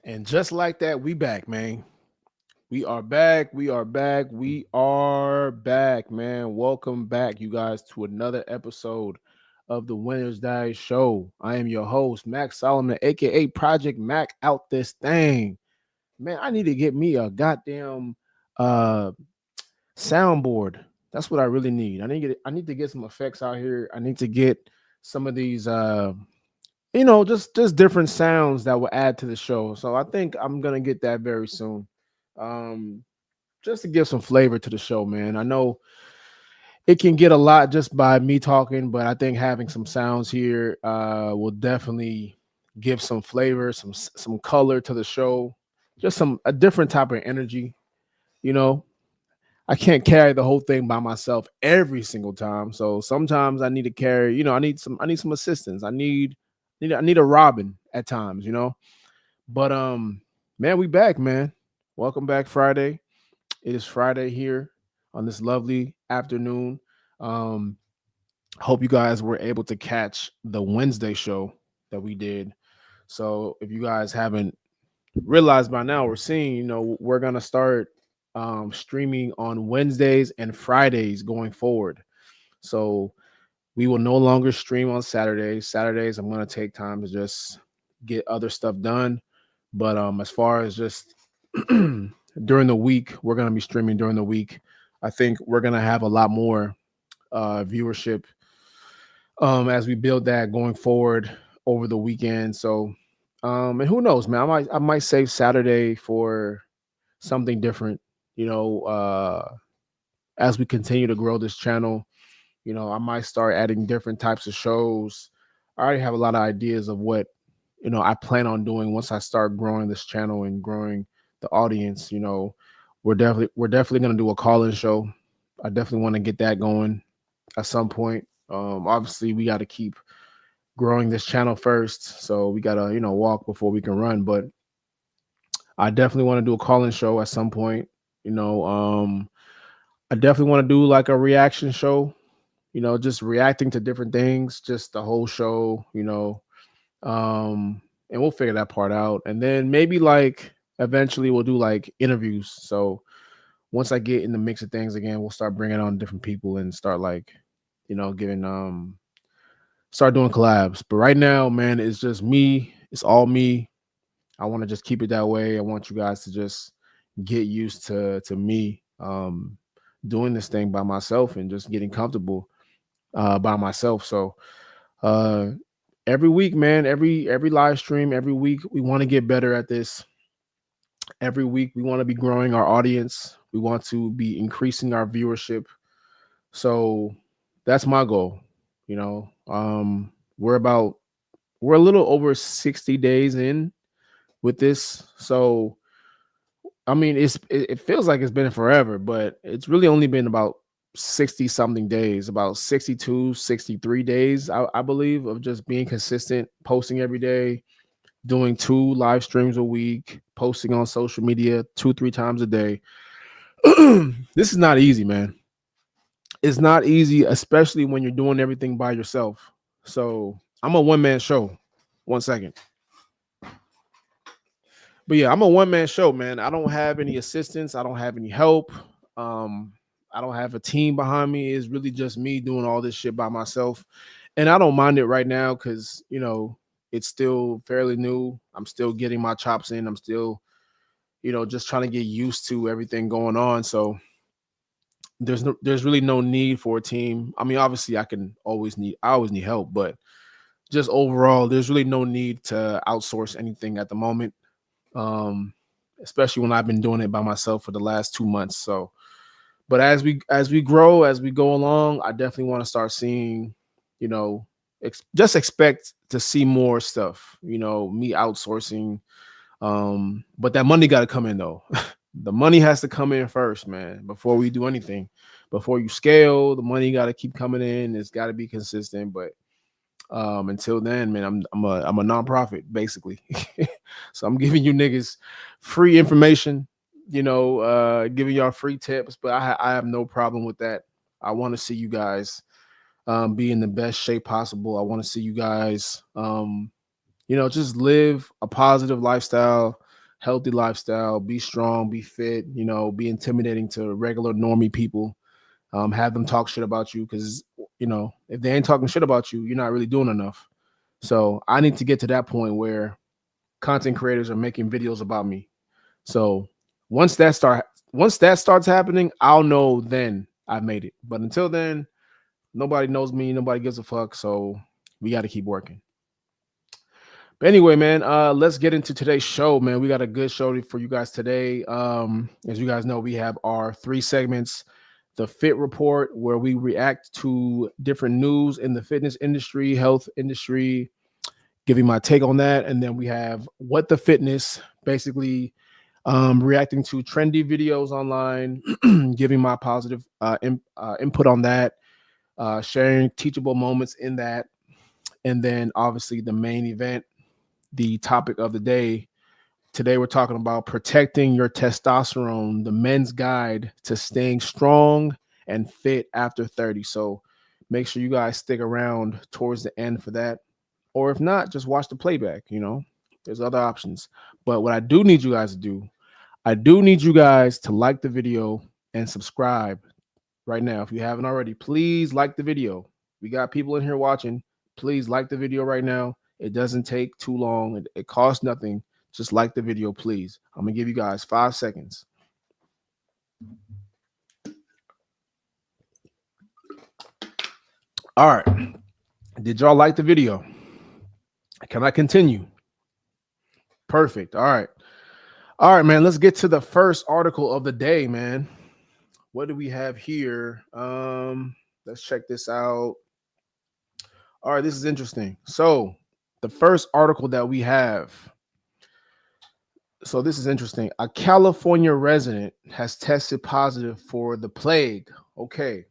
And just like that, we back, man. We are back. We are back. We are back, man. Welcome back, you guys, to another episode of the Winners Diet Show. I am your host, Max Solomon, aka Project Mac out this thing. Man, I need to get me a goddamn uh soundboard. That's what I really need. I need to get some effects out here. I need to get some of these just different sounds that will add to the show. So I think I'm gonna get that very soon. Um, just to give some flavor to the show, man. I know it can get a lot just by me talking, but I think having some sounds here will definitely give some flavor, some color to the show, just some a different type of energy. You know, I can't carry the whole thing by myself every single time. So sometimes I need to carry, I need some assistance. I need a Robin at times, But man, we back, man. Welcome back Friday. It is Friday here on this lovely afternoon. Um hope you guys were able to catch the Wednesday show that we did. So if you guys haven't realized by now, we're seeing, we're gonna start streaming on Wednesdays and Fridays going forward. So we will no longer stream on Saturdays. Saturdays, I'm gonna take time to just get other stuff done. But as far as just during the week, we're gonna be streaming during the week. I think we're gonna have a lot more viewership as we build that going forward over the weekend. So and who knows, man? I might save Saturday for something different, you know, as we continue to grow this channel. I might start adding different types of shows. I already have a lot of ideas of what, I plan on doing once I start growing this channel and growing the audience. We're definitely gonna do a call-in show. I definitely want to get that going at some point. Obviously we got to keep growing this channel first. So we gotta, walk before we can run. But I definitely want to do a call-in show at some point. You know, I definitely want to do like a reaction show, just reacting to different things, just the whole show. And we'll figure that part out. And then maybe like eventually we'll do like interviews. So once I get in the mix of things again, we'll start bringing on different people and start like, giving start doing collabs. But right now, man, it's just me. It's all me. I want to just keep it that way. I want you guys to just get used to me doing this thing by myself and just getting comfortable by myself. So uh every week, man, every live stream, every week we want to get better at this. Every week we want to be growing our audience. We want to be increasing our viewership. So that's my goal. You know, we're about we're a little over 60 days in with this. So I mean, it feels like it's been forever, but it's really only been about 60 something days, about 62, 63 days, I believe, of just being consistent, posting every day, doing 2 live streams a week, posting on social media 2, 3 times a day. This is not easy, man. It's not easy, especially when you're doing everything by yourself. So I'm a one-man show. 1 second. But yeah, I'm a one-man show, man. I don't have any assistance. I don't have any help. Um, I don't have a team behind me. It's really just me doing all this shit by myself. And I don't mind it right now because, it's still fairly new. I'm still getting my chops in. I'm still, just trying to get used to everything going on. So there's really no need for a team. I mean, obviously I always need help, but just overall, there's really no need to outsource anything at the moment. Um, Especially when I've been doing it by myself for the last 2 months. So, but as we grow, as we go along, I definitely want to start seeing, you know, just expect to see more stuff. Me outsourcing. But that money got to come in though. The money has to come in first, man, before we do anything. Before you scale, the money got to keep coming in. It's got to be consistent. But until then, man, I'm a nonprofit basically. So I'm giving you niggas free information, giving y'all free tips, but I have no problem with that. I want to see you guys be in the best shape possible. I want to see you guys just live a positive lifestyle, healthy lifestyle, be strong, be fit, be intimidating to regular normie people. Have them talk shit about you because, if they ain't talking shit about you, you're not really doing enough. So I need to get to that point where content creators are making videos about me. So once that start once that starts happening, I'll know then I've made it. But until then, nobody knows me, nobody gives a fuck. So we got to keep working. But anyway, man, let's get into today's show, man. We got a good show for you guys today. As you guys know, we have our 3 segments. The Fit Report, where we react to different news in the fitness industry, health industry, giving my take on that. And then we have What the Fitness, basically reacting to trendy videos online, giving my positive input on that, sharing teachable moments in that. And then obviously the main event, the topic of the day. Today we're talking about protecting your testosterone, the men's guide to staying strong and fit after 30. So make sure you guys stick around towards the end for that. Or if not, just watch the playback, There's other options. But what I do need you guys to do, I do need you guys to like the video and subscribe right now. If you haven't already, please like the video. We got people in here watching. Please like the video right now. It doesn't take too long. It costs nothing. Just like the video, please. I'm going to give you guys 5 seconds. All right. Did y'all like the video? Can I continue? Perfect. All right. All right, man. Let's get to the first article of the day, man. What do we have here? Let's check this out. All right, this is interesting. So, the first article that we have. So, this is interesting. A California resident has tested positive for the plague. Okay.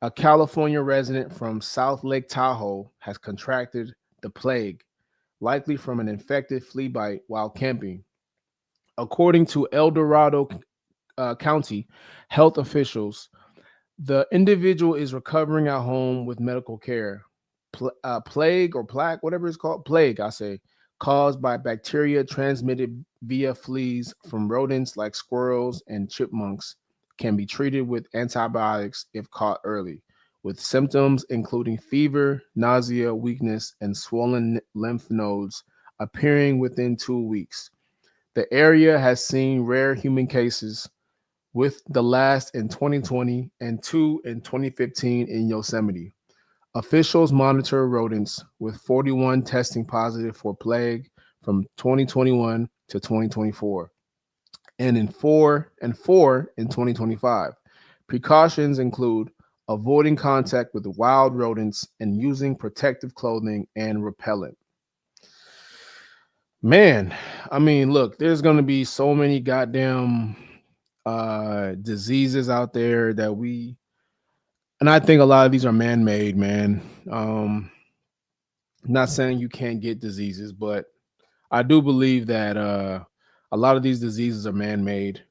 A California resident from South Lake Tahoe has contracted the plague, likely from an infected flea bite while camping. According to El Dorado County health officials, the individual is recovering at home with medical care. Plague or plaque, whatever it's called, plague, I say, caused by bacteria transmitted via fleas from rodents like squirrels and chipmunks, can be treated with antibiotics if caught early, with symptoms including fever, nausea, weakness, and swollen lymph nodes appearing within 2 weeks. The area has seen rare human cases, with the last in 2020 and 2 in 2015 in Yosemite. Officials monitor rodents, with 41 testing positive for plague from 2021 to 2024, and in 4 in 2025. Precautions include avoiding contact with wild rodents and using protective clothing and repellent. Man, I mean, look, there's going to be so many goddamn diseases out there that and I think a lot of these are man-made, man. Not saying you can't get diseases, but I do believe that a lot of these diseases are man-made.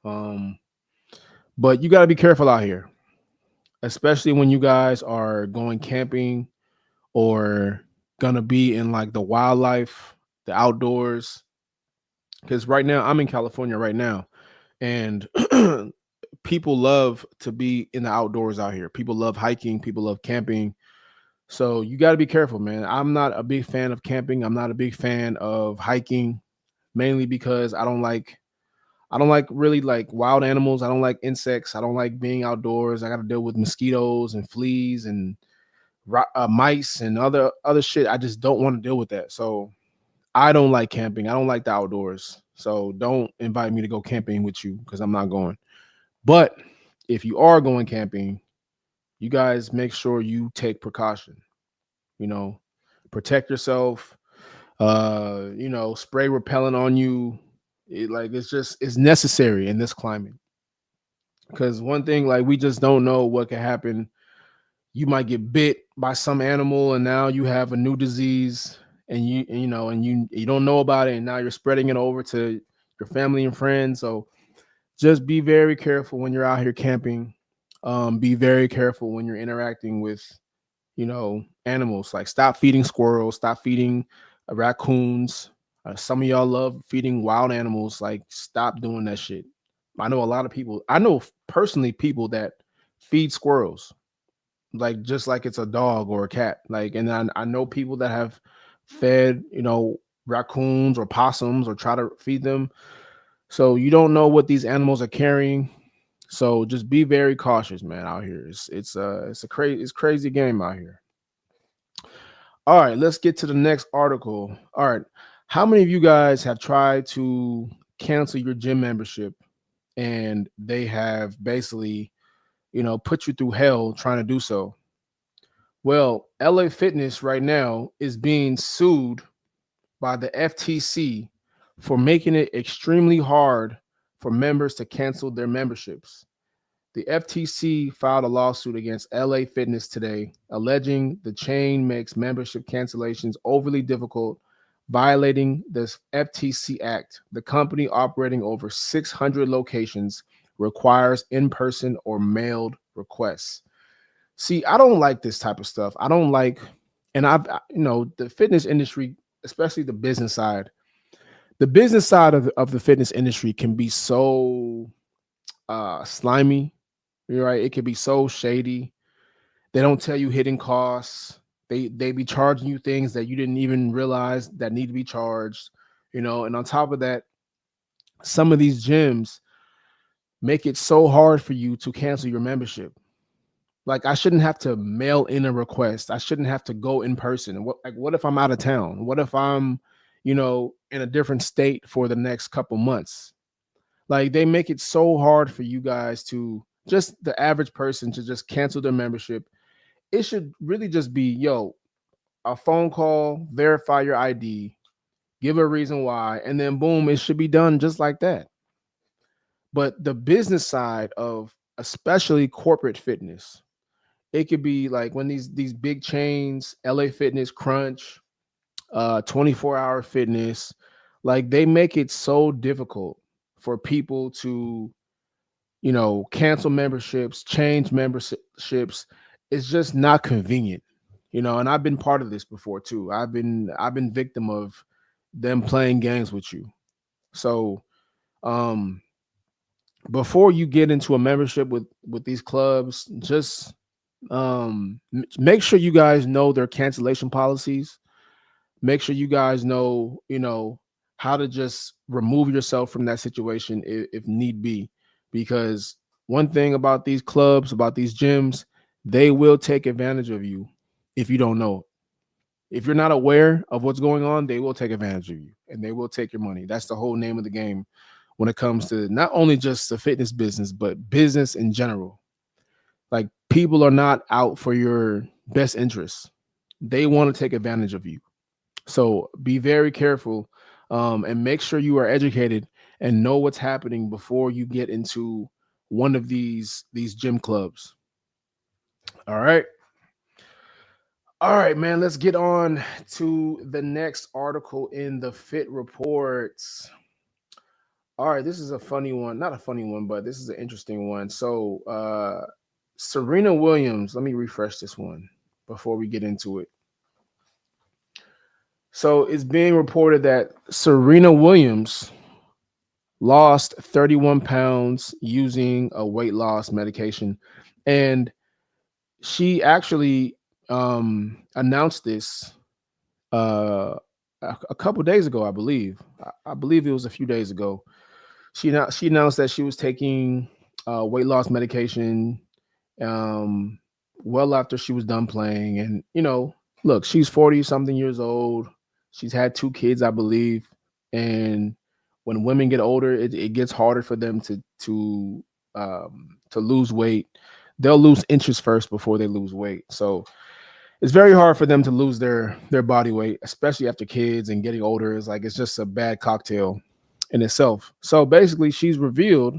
But you got to be careful out here, especially when you guys are going camping or gonna be in like the wildlife, the outdoors. Because right now I'm in California right now, and people love to be in the outdoors out here. People love hiking, people love camping. So you got to be careful, man. I'm not a big fan of camping. I'm not a big fan of hiking, mainly because I don't like really like wild animals. I don't like insects. I don't like being outdoors. I got to deal with mosquitoes and fleas and mice and other shit. I just don't want to deal with that. So I don't like camping. I don't like the outdoors. So don't invite me to go camping with you because I'm not going. But if you are going camping, you guys make sure you take precaution. You know, protect yourself. Spray repellent on you. It's necessary in this climate. Because one thing, like, we just don't know what can happen. You might get bit by some animal, and now you have a new disease, and you don't know about it, and now you're spreading it over to your family and friends. So just be very careful when you're out here camping. Be very careful when you're interacting with, animals. Like, stop feeding squirrels, stop feeding raccoons. Some of y'all love feeding wild animals. Like, stop doing that shit. I know a lot of people. I know personally people that feed squirrels, like just like it's a dog or a cat. Like, and I know people that have fed, raccoons or possums or try to feed them. So you don't know what these animals are carrying. So just be very cautious, man. Out here, it's crazy game out here. All right, let's get to the next article. All right, how many of you guys have tried to cancel your gym membership and they have basically, put you through hell trying to do so? Well, LA Fitness right now is being sued by the FTC for making it extremely hard for members to cancel their memberships. The FTC filed a lawsuit against LA Fitness today, alleging the chain makes membership cancellations overly difficult, violating the FTC Act. The company, operating over 600 locations, requires in person or mailed requests. See, I don't like this type of stuff. I don't like, and the fitness industry, especially the business side of the fitness industry can be so slimy. You're right. It can be so shady. They don't tell you hidden costs. They be charging you things that you didn't even realize that need to be charged. And on top of that, some of these gyms make it so hard for you to cancel your membership. Like, I shouldn't have to mail in a request. I shouldn't have to go in person. What if I'm out of town? What if I'm, in a different state for the next couple months? Like, they make it so hard for you guys to just the average person to just cancel their membership. It should really just be, a phone call, verify your ID, give a reason why, and then boom, it should be done just like that. But the business side of especially corporate fitness, it could be like when these big chains, LA Fitness, Crunch, 24-hour fitness, like they make it so difficult for people to, cancel memberships, change memberships. It's just not convenient, and I've been part of this before too. I've been victim of them playing games with you. So um before you get into a membership with these clubs, just make sure you guys know their cancellation policies. Make sure you guys know, how to just remove yourself from that situation if need be. Because one thing about these clubs, about these gyms, they will take advantage of you if you don't know. If you're not aware of what's going on, they will take advantage of you and they will take your money. That's the whole name of the game when it comes to not only just the fitness business, but business in general. Like, people are not out for your best interests. They want to take advantage of you. So be very careful, and make sure you are educated and know what's happening before you get into one of these gym clubs. All right. All right, man. Let's get on to the next article in the Fit Reports. All right, this is a funny one. Not a funny one, but this is an interesting one. So Serena Williams, let me refresh this one before we get into it. So it's being reported that Serena Williams lost 31 pounds using a weight loss medication. And she actually announced this a couple days ago, I believe. I believe it was a few days ago. She announced that she was taking weight loss medication um, well after she was done playing. And, look, she's 40 something years old. She's had two kids, I believe. And when women get older, it gets harder for them to lose weight. They'll lose interest first before they lose weight. So it's very hard for them to lose their body weight, especially after kids and getting older. It's just a bad cocktail in itself. So basically, she's revealed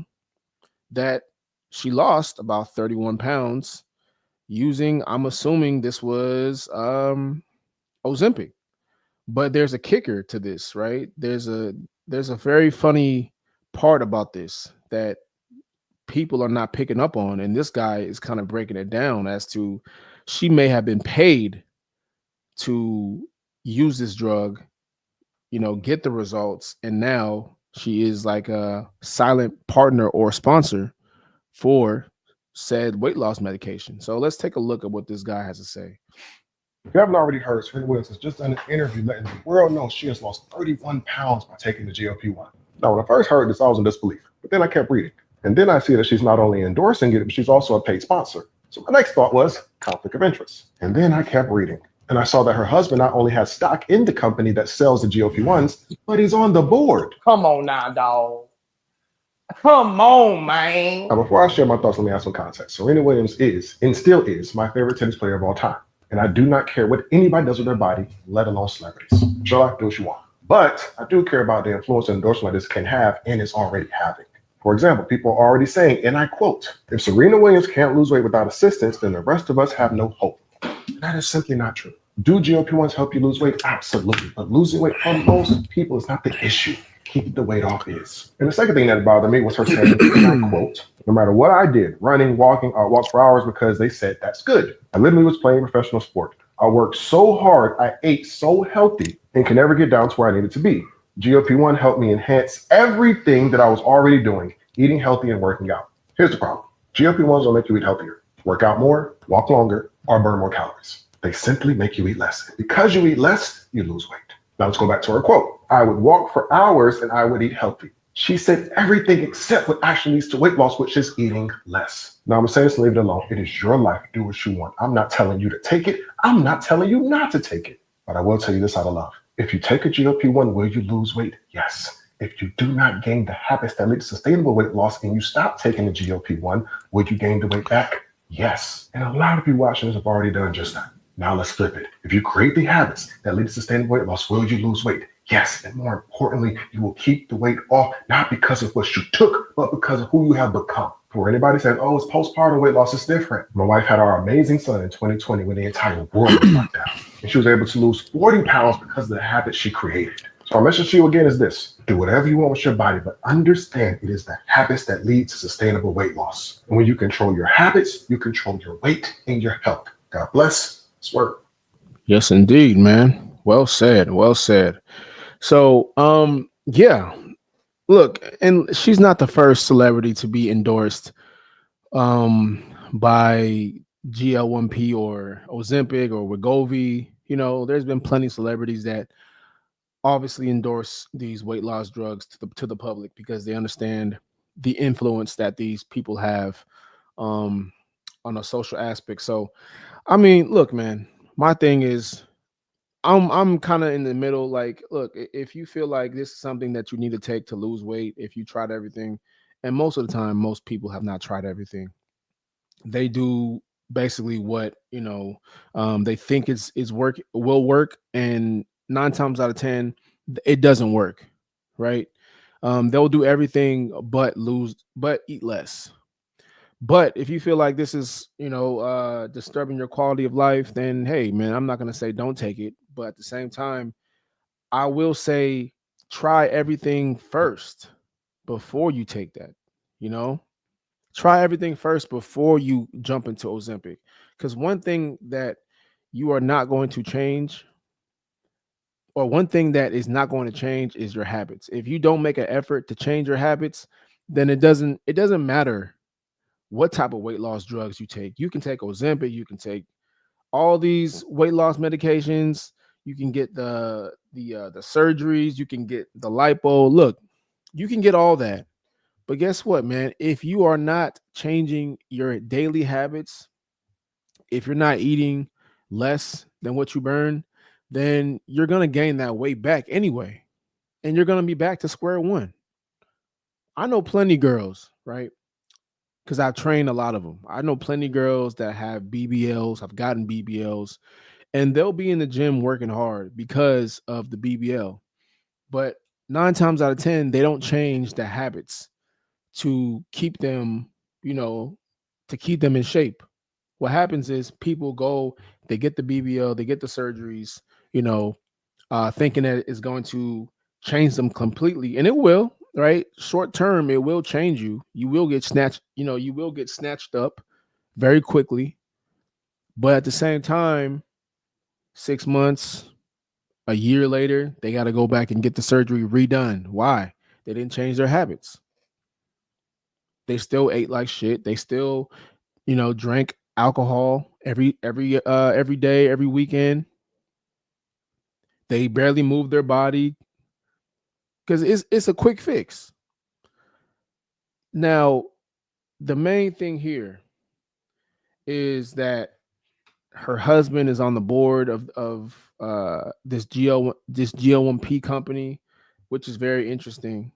that she lost about 31 pounds using, I'm assuming this was Ozempic. But there's a kicker to this, right? There's a very funny part about this that people are not picking up on, and this guy is kind of breaking it down as to she may have been paid to use this drug get the results, and now she is like a silent partner or sponsor for said weight loss medication. So let's take a look at what this guy has to say. If you haven't already heard, Serena Williams has just done an interview letting the world know she has lost 31 pounds by taking the GLP-1. Now, when I first heard this, I was in disbelief, but then I kept reading. And then I see that she's not only endorsing it, but she's also a paid sponsor. So my next thought was conflict of interest. And then I kept reading. And I saw that her husband not only has stock in the company that sells the GLP-1s, but he's on the board. Come on now, dog. Come on, man. Now, before I share my thoughts, let me add some context. Serena Williams is, and still is, my favorite tennis player of all time. And I do not care what anybody does with their body, let alone celebrities. Sure, do what you want. But I do care about the influence and endorsement this can have and is already having. For example, people are already saying, and I quote, if Serena Williams can't lose weight without assistance, then the rest of us have no hope. That is simply not true. Do GLP-1s help you lose weight? Absolutely. But losing weight for most people is not the issue. Keep the weight off is. And the second thing that bothered me was her saying, and I quote, no matter what I did, running, walking, I walked for hours because they said that's good. I literally was playing professional sport. I worked so hard, I ate so healthy, and could never get down to where I needed to be. GLP-1 helped me enhance everything that I was already doing, eating healthy and working out. Here's the problem. GLP-1s don't make you eat healthier, work out more, walk longer, or burn more calories. They simply make you eat less. Because you eat less, you lose weight. Now let's go back to her quote. I would walk for hours and I would eat healthy. She said everything except what actually leads to weight loss, which is eating less. Now I'm saying this, leave it alone. It is your life. Do what you want. I'm not telling you to take it. I'm not telling you not to take it. But I will tell you this out of love. If you take a GLP-1, will you lose weight? Yes. If you do not gain the habits that lead to sustainable weight loss and you stop taking the GLP-1, will you gain the weight back? Yes. And a lot of people watching this have already done just that. Now let's flip it. If you create the habits that lead to sustainable weight loss, will you lose weight? Yes. And more importantly, you will keep the weight off, not because of what you took, but because of who you have become. For anybody saying, oh, it's postpartum weight loss, it's different. My wife had our amazing son in 2020 when the entire world was locked down. And she was able to lose 40 pounds because of the habits she created. So our message to you again is this. Do whatever you want with your body, but understand it is the habits that lead to sustainable weight loss. And when you control your habits, you control your weight and your health. God bless. Swear. Yes, indeed, man. Well said. Well said. So, yeah. Look, and she's not the first celebrity to be endorsed by GL1P or Ozempic or Wegovy. There's been plenty of celebrities that obviously endorse these weight loss drugs to the public because they understand the influence that these people have um on a social aspect. So, I mean, look, man, my thing is I'm kind of in the middle. Like, look, if you feel like this is something that you need to take to lose weight, if you tried everything, and most of the time, most people have not tried everything. They do basically what they think is work will work, and 9 times out of 10, it doesn't work, right? They'll do everything but eat less. But if you feel like this is, disturbing your quality of life, then hey, man, I'm not going to say don't take it. But at the same time, I will say try everything first before you take that. You know, try everything first before you jump into Ozempic. Because one thing that you are not going to change, or one thing that is not going to change, is your habits. If you don't make an effort to change your habits, then it doesn't matter what type of weight loss drugs you take. You can take Ozempic, you can take all these weight loss medications, you can get the surgeries, you can get the lipo. Look, you can get all that. But guess what, man? If you are not changing your daily habits, if you're not eating less than what you burn, then you're going to gain that weight back anyway. And you're going to be back to square one. I know plenty girls, right? Because I've trained a lot of them. I know plenty girls that have BBLs, have gotten BBLs, and they'll be in the gym working hard because of the BBL. But 9 times out of 10, they don't change the habits to keep them, to keep them in shape. What happens is people go, they get the BBL, they get the surgeries, thinking that it's going to change them completely, and it will. Right, short term, it will change you. You will get snatched. You will get snatched up very quickly. But at the same time, 6 months, A year later, they got to go back and get the surgery redone. Why? They didn't change their habits. They still ate like shit. They still, drank alcohol every day, every weekend. They barely moved their body because it's a quick fix. Now, the main thing here is that her husband is on the board of this GO1P company, which is very interesting.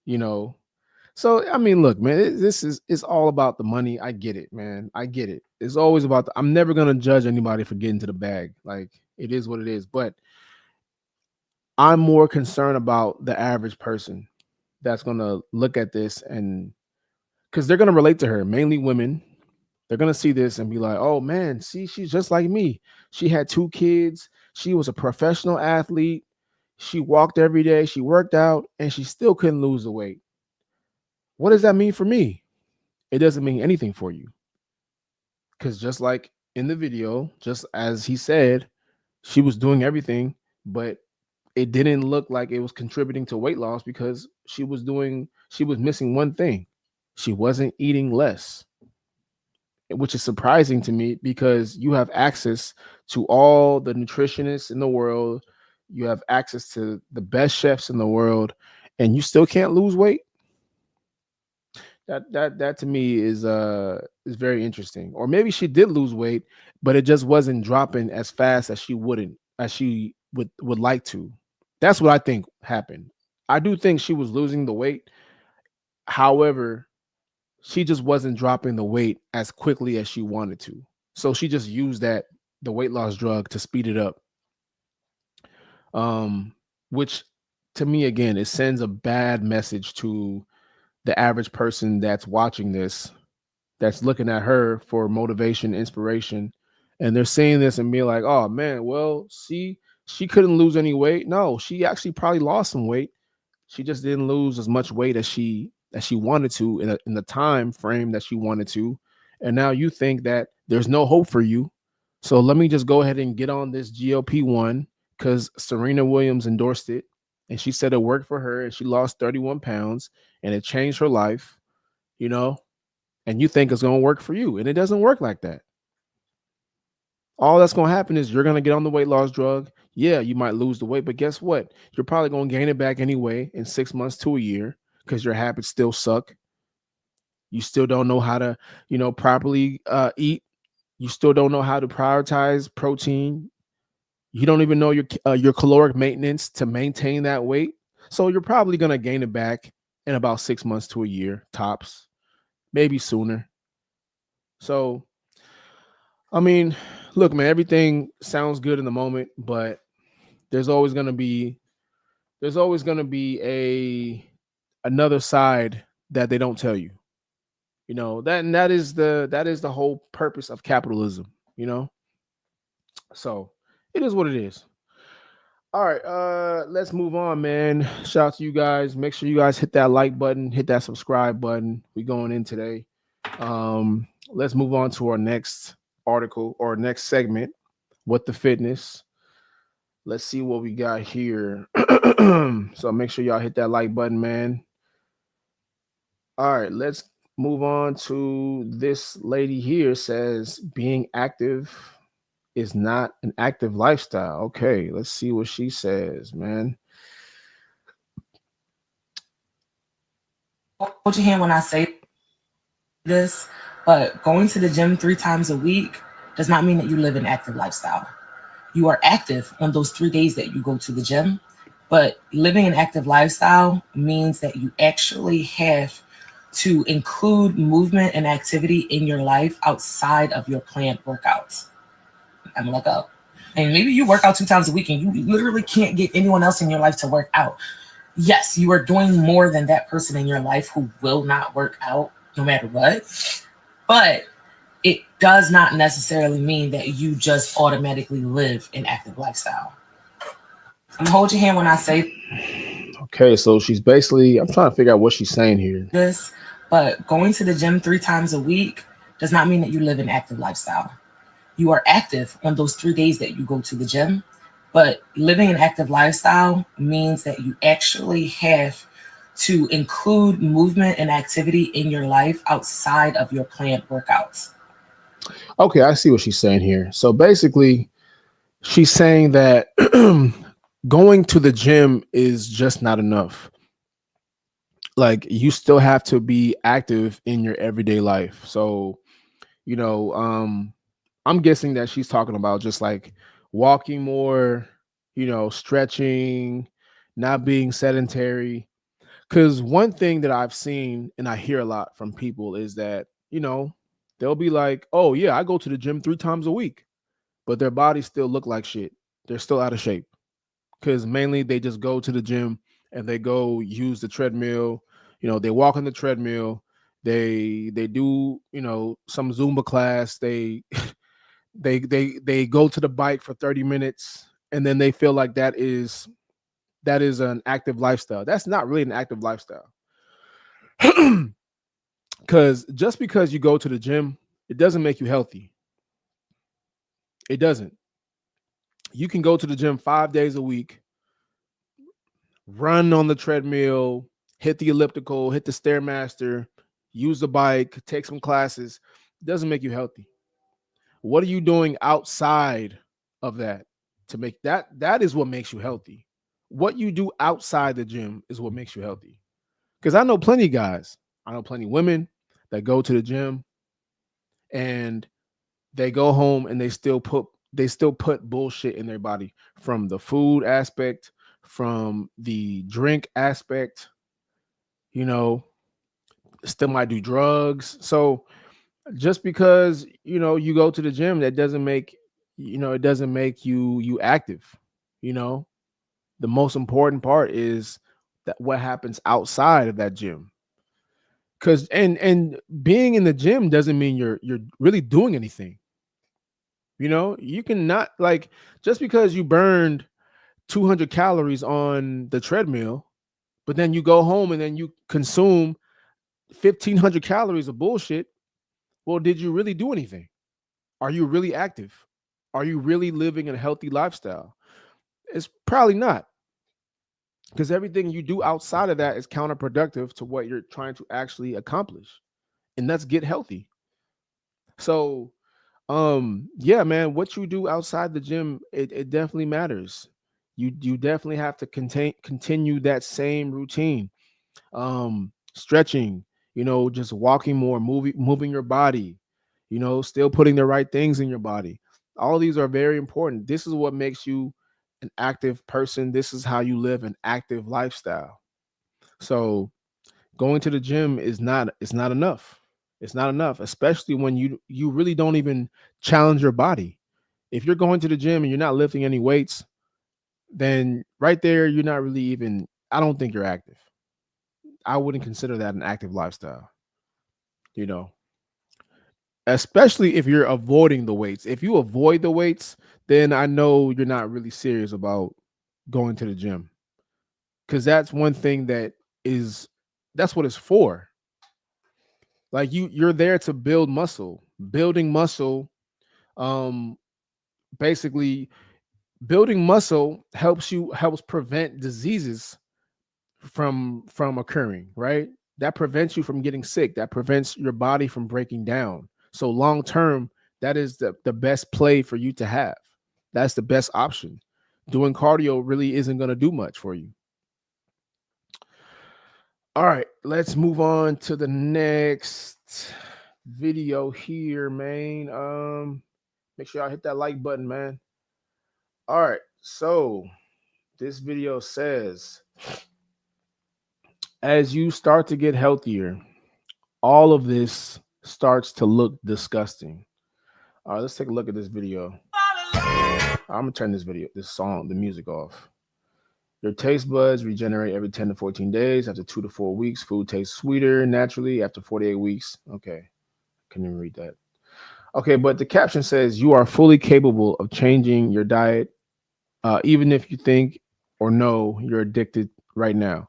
You know, so I mean, look, man, this is it's all about the money. I get it, man. I get it. It's always about. I'm never gonna judge anybody for getting to the bag. Like it is what it is. But I'm more concerned about the average person that's gonna look at this and because they're gonna relate to her, mainly women. They're gonna see this and be like, "Oh man, see, she's just like me. She had 2 kids. She was a professional athlete. She walked every day. She worked out, and she still couldn't lose the weight. What does that mean for me? It doesn't mean anything for you. Because just like in the video, just as he said, she was doing everything, but it didn't look like it was contributing to weight loss because she was missing one thing. She wasn't eating less, which is surprising to me because you have access to all the nutritionists in the world, you have access to the best chefs in the world, and you still can't lose weight. That to me is very interesting. Or maybe she did lose weight, but it just wasn't dropping as fast as she would like to. That's what I think happened. I do think she was losing the weight. However, she just wasn't dropping the weight as quickly as she wanted to. So she just used the weight loss drug to speed it up. Which to me again, it sends a bad message to the average person that's watching this, that's looking at her for motivation, inspiration, and they're seeing this and being like, "Oh man, well, see, she couldn't lose any weight." No, she actually probably lost some weight. She just didn't lose as much weight as she wanted to in the time frame that she wanted to. And now you think that there's no hope for you. So let me just go ahead and get on this GLP one because Serena Williams endorsed it and she said it worked for her and she lost 31 pounds and it changed her life, you know, and you think it's going to work for you. And it doesn't work like that. All that's going to happen is you're going to get on the weight loss drug. Yeah, you might lose the weight, but guess what? You're probably going to gain it back anyway in 6 months to a year because your habits still suck. You still don't know how to, properly eat. You still don't know how to prioritize protein. You don't even know your caloric maintenance to maintain that weight. So you're probably going to gain it back in about 6 months to a year, tops, maybe sooner. So, I mean, look, man, everything sounds good in the moment, but there's always going to be a another side that they don't tell you. That is the whole purpose of capitalism, So, it is what it is. All right, let's move on, man. Shout out to you guys. Make sure you guys hit that like button, hit that subscribe button. We going in today. Let's move on to our next article or next segment, What the Fitness. Let's see what we got here. So make sure y'all hit that like button, man. All right, let's move on to this lady here says being active is not an active lifestyle. Okay, let's see what she says, man. Hold your hand when I say this, but going to the gym 3 times a week does not mean that you live an active lifestyle. You are active on those 3 days that you go to the gym, but living an active lifestyle means that you actually have to include movement and activity in your life outside of your planned workouts. I'm like, oh, and maybe you work out 2 times a week and you literally can't get anyone else in your life to work out. Yes, you are doing more than that person in your life who will not work out no matter what. But it does not necessarily mean that you just automatically live an active lifestyle. I'm gonna hold your hand when I say Okay, so she's basically, I'm trying to figure out what she's saying here. this, but going to the gym 3 times a week does not mean that you live an active lifestyle. You are active on those 3 days that you go to the gym, But living an active lifestyle means that you actually have to include movement and activity in your life outside of your planned workouts. Okay, I see what she's saying here. So basically, she's saying that going to the gym is just not enough. Like you still have to be active in your everyday life. So, you know, I'm guessing that she's talking about just like walking more, stretching, not being sedentary. Because one thing that I've seen and I hear a lot from people is that, they'll be like, oh, yeah, I go to the gym 3 times a week, but their bodies still look like shit. They're still out of shape because mainly they just go to the gym and they go use the treadmill. They walk on the treadmill. They do some Zumba class. They they go to the bike for 30 minutes and then they feel like that is an active lifestyle. That's not really an active lifestyle. Because just because you go to the gym, it doesn't make you healthy. It doesn't. You can go to the gym 5 days a week, run on the treadmill, hit the elliptical, hit the stairmaster, use the bike, take some classes. It doesn't make you healthy. What are you doing outside of that to make that is what makes you healthy. What you do outside the gym is what makes you healthy. Because I know plenty of guys, I know plenty of women that go to the gym and they go home and they still put bullshit in their body, from the food aspect, from the drink aspect, you know, still might do drugs. So just because, you go to the gym, that doesn't make, it doesn't make you active. You know, the most important part is that what happens outside of that gym. Cause and being in the gym doesn't mean you're really doing anything. You can not, like, just because you burned 200 calories on the treadmill, but then you go home and then you consume 1,500 calories of bullshit. Well, did you really do anything? Are you really active? Are you really living a healthy lifestyle? It's probably not, because everything you do outside of that is counterproductive to what you're trying to actually accomplish, and that's get healthy. So, yeah, man, what you do outside the gym, it definitely matters. You definitely have to continue that same routine. Stretching, just walking more, moving your body, still putting the right things in your body. All these are very important. This is what makes you an active person. This is how you live an active lifestyle. So going to the gym is not, it's not enough. It's not enough, especially when you really don't even challenge your body. If you're going to the gym and you're not lifting any weights, then right there you're not really even, I don't think you're active. I wouldn't consider that an active lifestyle, you know, especially if you're avoiding the weights. If you avoid the weights, then I know you're not really serious about going to the gym, because that's one thing that's what it's for. Like you're there to build muscle. Building muscle, um, basically building muscle helps prevent diseases from occurring, right? That prevents you from getting sick. That prevents your body from breaking down. So long term, that is the best play for you to have. That's the best option. Doing cardio really isn't going to do much for you. All right, let's move on to the next video here, man. Make sure y'all hit that like button, man. All right, so this video says, as you start to get healthier, all of this starts to look disgusting. All right, let's take a look at this video. I'm gonna turn the music off. Your taste buds regenerate every 10 to 14 days. After 2 to 4 weeks, food tastes sweeter naturally. After 48 weeks, okay, couldn't even read that. Okay, but the caption says you are fully capable of changing your diet, even if you think or know you're addicted right now.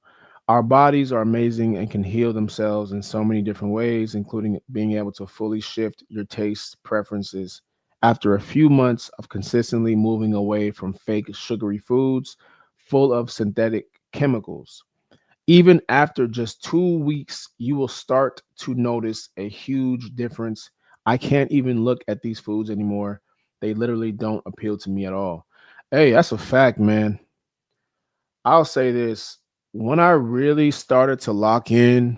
Our bodies are amazing and can heal themselves in so many different ways, including being able to fully shift your tastes, preferences, after a few months of consistently moving away from fake sugary foods full of synthetic chemicals. Even after just 2 weeks, you will start to notice a huge difference. I can't even look at these foods anymore. They literally don't appeal to me at all. Hey, that's a fact, man. I'll say this. When I really started to lock in,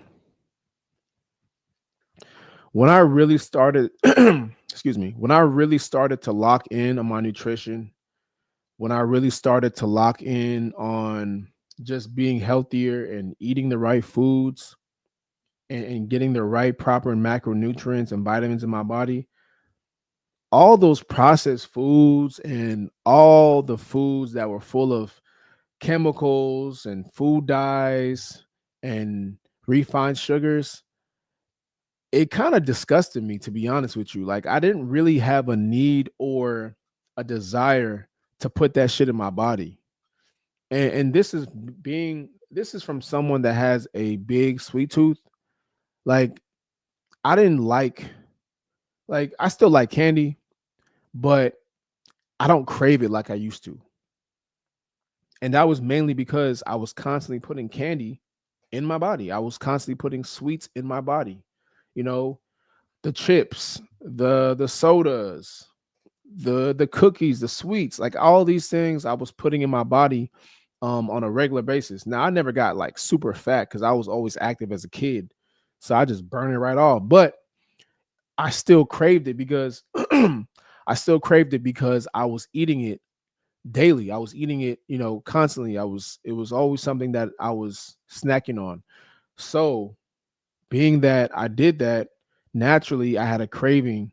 when I really started, excuse me, when I really started to lock in on my nutrition, when I really started to lock in on just being healthier and eating the right foods, and getting the right proper macronutrients and vitamins in my body, all those processed foods and all the foods that were full of chemicals and food dyes and refined sugars, it kind of disgusted me, to be honest with you. Like, I didn't really have a need or a desire to put that shit in my body. And this is from someone that has a big sweet tooth. Like, I didn't like I still like candy, but I don't crave it like I used to. And that was mainly because I was constantly putting candy in my body. I was constantly putting sweets in my body. You know, the chips, the sodas, the cookies, the sweets, like all these things I was putting in my body on a regular basis. Now I never got like super fat because I was always active as a kid. So I just burn it right off. But I still craved it because I still craved it because I was eating it daily. I was eating it, constantly. It was always something that I was snacking on. So, being that I did that, naturally I had a craving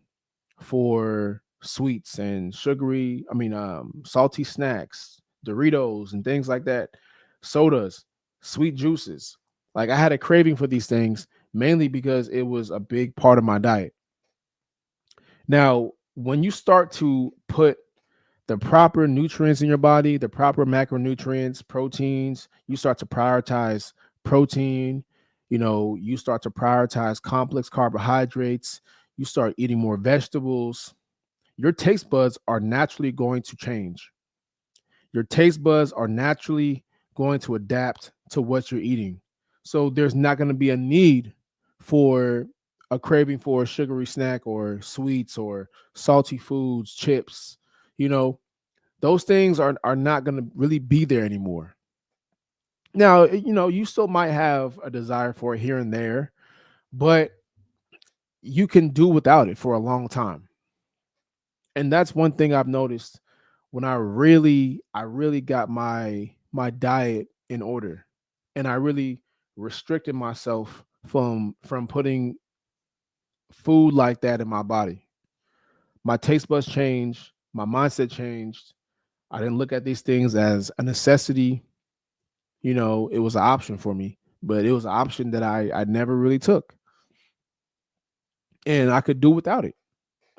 for sweets and salty snacks, Doritos and things like that, sodas, sweet juices. Like, I had a craving for these things mainly because it was a big part of my diet. Now, when you start to put the proper nutrients in your body, the proper macronutrients, proteins, you start to prioritize protein, you start to prioritize complex carbohydrates, you start eating more vegetables, your taste buds are naturally going to change. Your taste buds are naturally going to adapt to what you're eating. So there's not going to be a need for a craving for a sugary snack or sweets or salty foods, chips. You know, those things are not going to really be there anymore. Now, you still might have a desire for it here and there, but you can do without it for a long time. And that's one thing I've noticed when I really got my diet in order, and I really restricted myself from putting food like that in my body. My taste buds changed, my mindset changed. I didn't look at these things as a necessity. It was an option for me, but it was an option that I never really took, and I could do without it.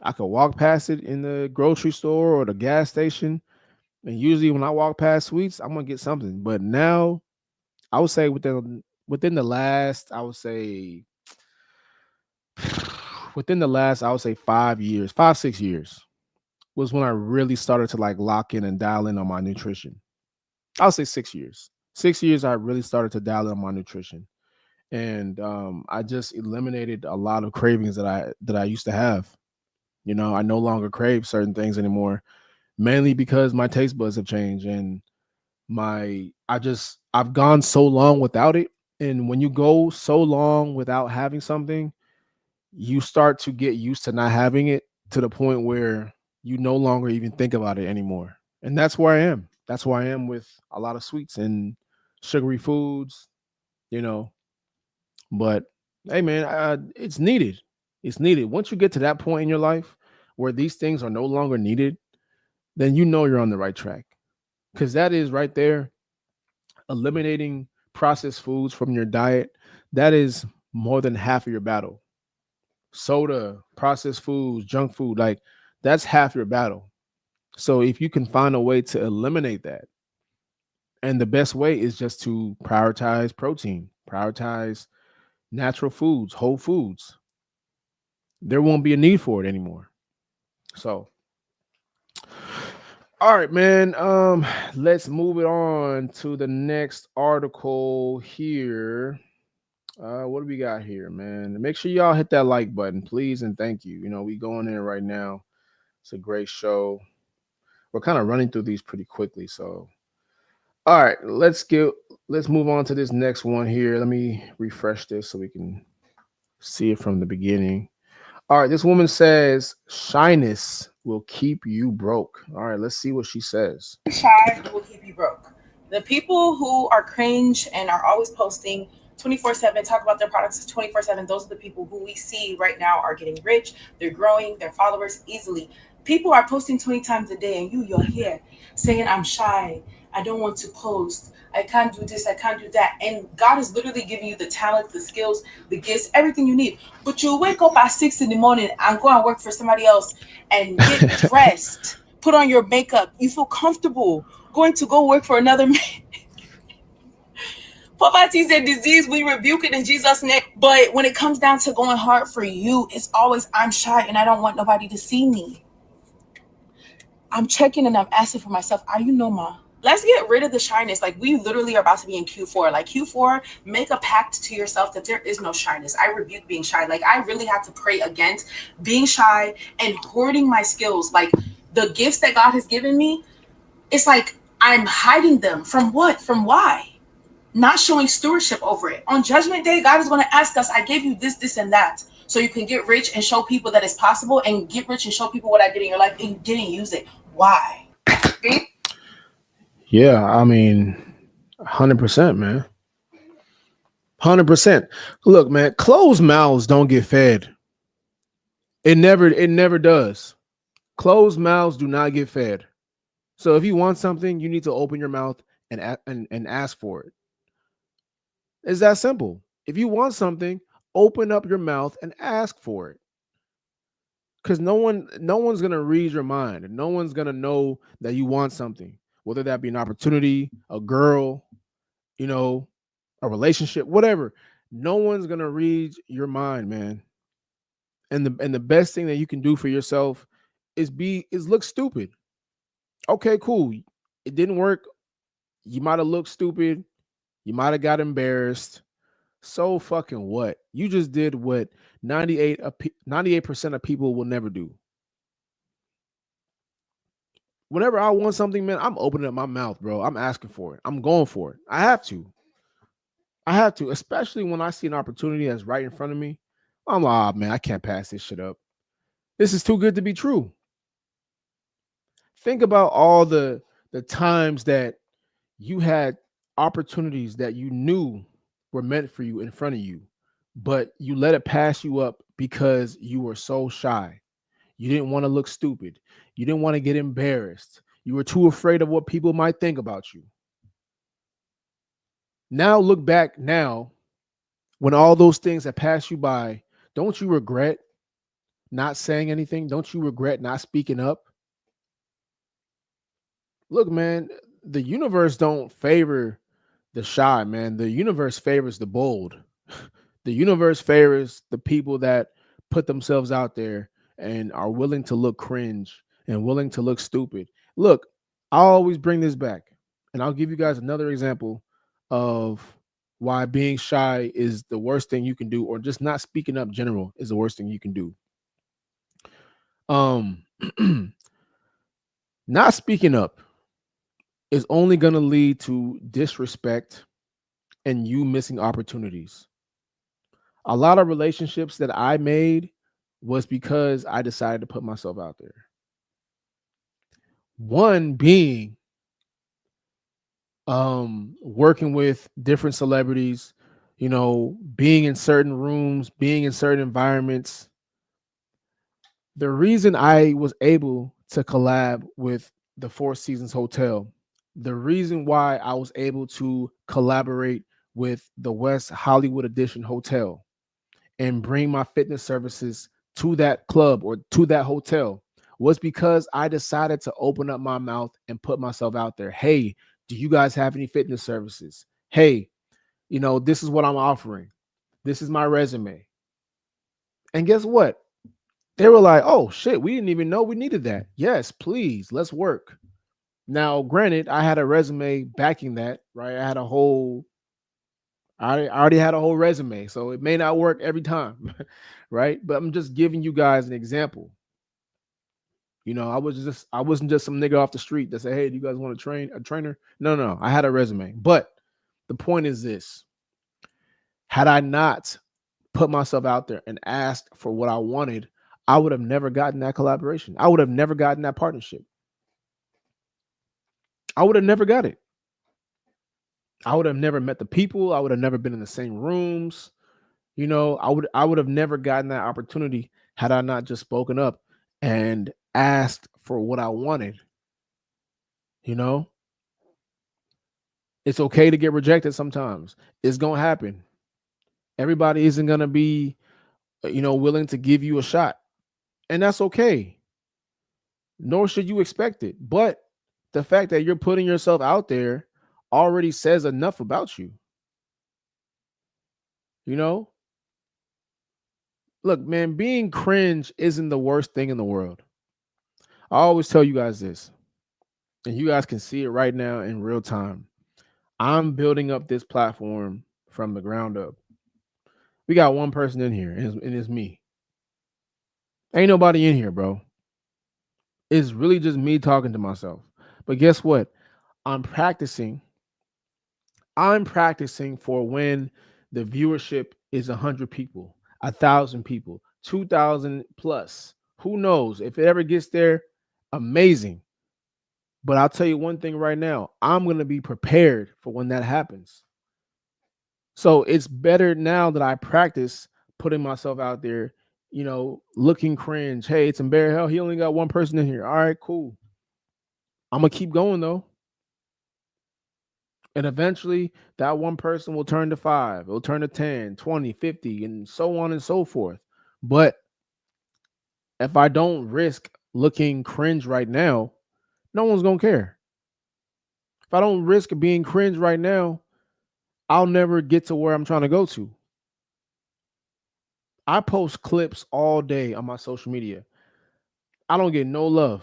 I could walk past it in the grocery store or the gas station, and usually when I walk past sweets, I'm gonna get something. But now, I would say within the last, I would say within the last, I would say 5 years, 5, 6 years was when I really started to like lock in and dial in on my nutrition. I'll say 6 years. 6 years, I really started to dial in on my nutrition, and I just eliminated a lot of cravings that I used to have. I no longer crave certain things anymore, mainly because my taste buds have changed, and I've gone so long without it. And when you go so long without having something, you start to get used to not having it to the point where you no longer even think about it anymore. And that's where I am. That's where I am with a lot of sweets and sugary foods, you know. But hey, man, it's needed. It's needed. Once you get to that point in your life where these things are no longer needed, then you know you're on the right track. Because that is right there, eliminating processed foods from your diet. That is more than half of your battle. Soda, processed foods, junk food, like that's half your battle. So if you can find a way to eliminate that, and the best way is just to prioritize protein, prioritize natural foods, whole foods, there won't be a need for it anymore. So All right, man. Let's move it on to the next article here. What do we got here, man? Make sure y'all hit that like button, please, and thank you. You know, we going in right now. It's a great show. We're kind of running through these pretty quickly, so all right, let's move on to this next one here. Let me refresh this so we can see it from the beginning. All right, this woman says shyness will keep you broke. All right, let's see what she says. Shy will keep you broke. The people who are cringe and are always posting 24/7, talk about their products 24/7, those are the people who we see right now are getting rich. They're growing their followers easily. People are posting 20 times a day, and you're here saying, I'm shy. I don't want to post. I can't do this. I can't do that. And God is literally giving you the talents, the skills, the gifts, everything you need. But you wake up at 6 in the morning and go and work for somebody else and get dressed, put on your makeup. You feel comfortable going to go work for another man. Poverty is a disease. We rebuke it in Jesus' name. But when it comes down to going hard for you, it's always, I'm shy and I don't want nobody to see me. I'm checking and I'm asking for myself, are you normal? Let's get rid of the shyness. Like, we literally are about to be in Q4. Like, Q4, make a pact to yourself that there is no shyness. I rebuke being shy. Like, I really have to pray against being shy and hoarding my skills. Like, the gifts that God has given me, it's like I'm hiding them from what? From why? Not showing stewardship over it. On Judgment Day, God is going to ask us, I gave you this, this, and that. So you can get rich and show people that it's possible, and get rich and show people what I did in your life, and you didn't use it. Why? Yeah, I mean, 100%, man. 100%. Look, man, closed mouths don't get fed. It never does. Closed mouths do not get fed. So if you want something, you need to open your mouth and ask for it. It's that simple. If you want something, open up your mouth and ask for it. Because no one's gonna read your mind, and no one's gonna know that you want something, whether that be an opportunity, a girl, you know, a relationship, whatever. No one's gonna read your mind, man. And the best thing that you can do for yourself is look stupid. Okay, cool. It didn't work. You might have looked stupid. You might have got embarrassed. So fucking what? You just did what 98% of people will never do. Whenever I want something, man, I'm opening up my mouth, bro. I'm asking for it. I'm going for it. I have to. I have to, especially when I see an opportunity that's right in front of me. I'm like, oh, man, I can't pass this shit up. This is too good to be true. Think about all the times that you had opportunities that you knew were meant for you in front of you, but you let it pass you up because you were so shy. You didn't want to look stupid. You didn't want to get embarrassed. You were too afraid of what people might think about you. Now look back now when all those things have passed you by, don't you regret not saying anything? Don't you regret not speaking up? Look, man, the universe don't favor the shy, man. The universe favors the bold. The universe favors the people that put themselves out there and are willing to look cringe and willing to look stupid. Look, I always bring this back, and I'll give you guys another example of why being shy is the worst thing you can do, or just not speaking up general is the worst thing you can do. Um Not speaking up is only going to lead to disrespect and you missing opportunities. A lot of relationships that I made was because I decided to put myself out there. One being working with different celebrities, you know, being in certain rooms, being in certain environments. The reason I was able to collab with the Four Seasons Hotel, the reason why I was able to collaborate with the West Hollywood Edition Hotel and bring my fitness services to that club or to that hotel was because I decided to open up my mouth and put myself out there. Hey, do you guys have any fitness services? Hey, you know, this is what I'm offering. This is my resume. And guess what? They were like, oh shit, we didn't even know we needed that. Yes, please, let's work. Now, granted, I had a resume backing that, right? I already had a whole resume, so it may not work every time, right? But I'm just giving you guys an example. I wasn't just some nigga off the street that said, "Hey, do you guys want to train a trainer?" No, no, I had a resume. But the point is this: had I not put myself out there and asked for what I wanted, I would have never gotten that collaboration. I would have never gotten that partnership. I would have never got it. I would have never met the people. I would have never been in the same rooms. I would have never gotten that opportunity had I not just spoken up and asked for what I wanted. You know, it's okay to get rejected sometimes. It's going to happen. Everybody isn't going to be, willing to give you a shot. And that's okay. Nor should you expect it. But the fact that you're putting yourself out there already says enough about you. You know, look, man, being cringe isn't the worst thing in the world. I always tell you guys this, and you guys can see it right now in real time. I'm building up this platform from the ground up. We got one person in here, and it's me. Ain't nobody in here, bro. It's really just me talking to myself. But guess what? I'm practicing. I'm practicing for when the viewership is 100 people, 1,000 people, 2,000 plus. Who knows? If it ever gets there, amazing. But I'll tell you one thing right now, I'm going to be prepared for when that happens. So it's better now that I practice putting myself out there, looking cringe. Hey, it's embarrassing. Hell, he only got one person in here. All right, cool. I'm going to keep going though. And eventually that one person will turn to 5, it'll turn to 10, 20, 50, and so on and so forth. But if I don't risk looking cringe right now, no one's going to care. If I don't risk being cringe right now, I'll never get to where I'm trying to go to. I post clips all day on my social media. I don't get no love.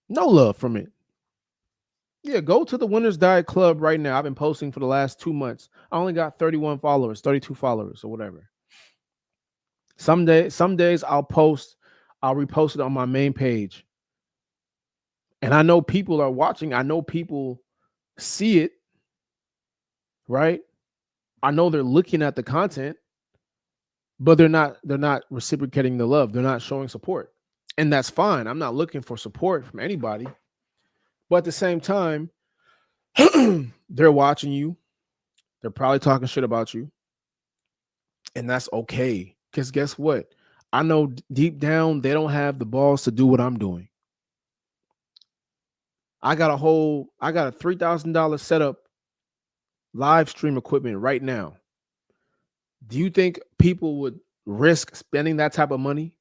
No love from it. Yeah, go to the Winners Diet Club right now. I've been posting for the last 2 months. I only got 31 followers, 32 followers, or whatever. Some days I'll repost it on my main page. And I know people are watching. I know people see it, right? I know they're looking at the content, but they're not reciprocating the love. They're not showing support. And that's fine. I'm not looking for support from anybody. But at the same time, they're watching you. They're probably talking shit about you. And that's okay. Because guess what? I know deep down they don't have the balls to do what I'm doing. I got a $3,000 setup live stream equipment right now. Do you think people would risk spending that type of money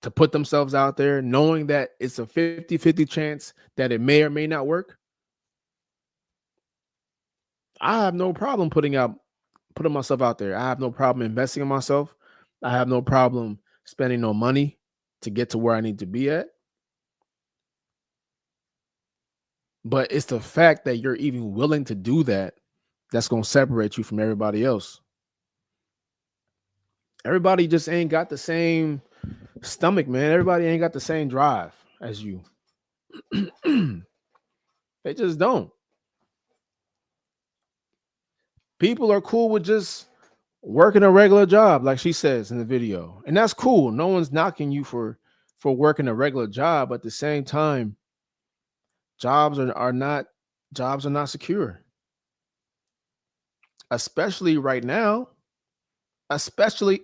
to put themselves out there knowing that it's a 50-50 chance that it may or may not work? I have no problem putting myself out there. I have no problem investing in myself. I have no problem spending no money to get to where I need to be at. But it's the fact that you're even willing to do that that's going to separate you from everybody else. Everybody just ain't got the same stomach, man. Everybody ain't got the same drive as you. They just don't. People are cool with just working a regular job, like she says in the video. And that's cool. No one's knocking you for working a regular job. But at the same time, jobs are not secure. Especially right now. Especially